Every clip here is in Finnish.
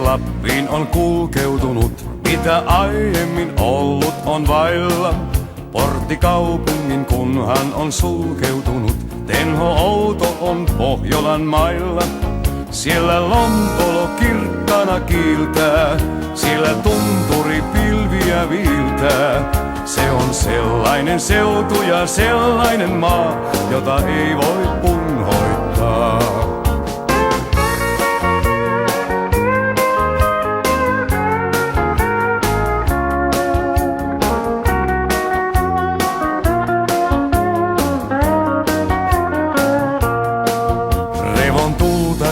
Lappiin on kulkeutunut, mitä aiemmin ollut on vailla. Porttikaupungin kunhan on sulkeutunut, Tenho outo on Pohjolan mailla. Siellä Lompolo kirkkana kiiltää, siellä tunturi pilviä viiltää. Se on sellainen seutu ja sellainen maa, jota ei voi unhoittaa.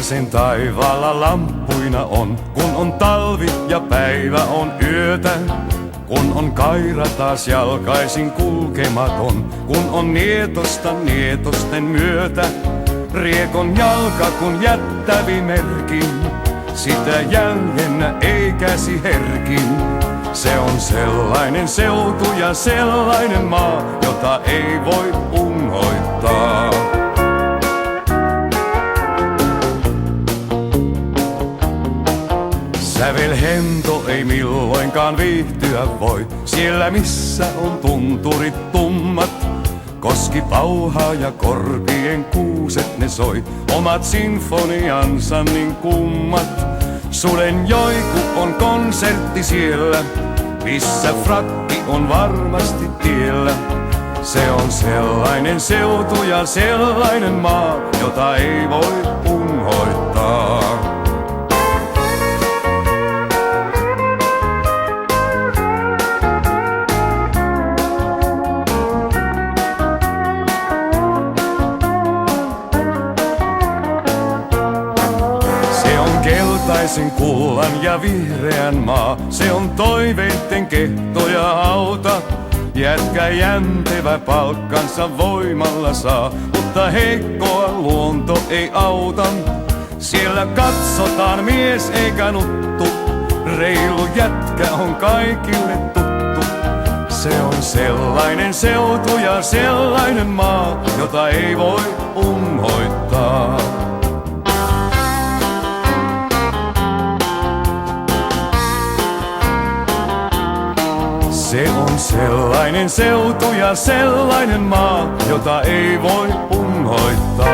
Sen taivaalla lamppuina on, kun on talvi ja päivä on yötä. Kun on kaira taas jalkaisin kulkematon, kun on nietosta nietosten myötä. Riekon jalka kun jättävi merkin, sitä jäljennä ei käsi herkin. Se on sellainen seutu ja sellainen maa, jota ei voi unhoittaa. Sävelhento ei milloinkaan viihtyä voi, siellä missä on tunturit tummat. Koski pauhaa ja korpien kuuset ne soi, omat sinfoniansa niin kummat. Sudenjoiku on konsertti siellä, missä frakki on varmasti tiellä. Se on sellainen seutu ja sellainen maa, jota ei voi unhoittaa. Keltaisen kullan ja vihreän maa, se on toiveitten kehto ja hauta. Jätkä jäntevä palkkansa voimalla saa, mutta heikkoa luonto ei auta. Siellä katsotaan mies eikä nuttu, reilu jätkä on kaikille tuttu. Se on sellainen seutu ja sellainen maa, jota ei voi unhoittaa. Se on sellainen seutu ja sellainen maa, jota ei voi unhoittaa.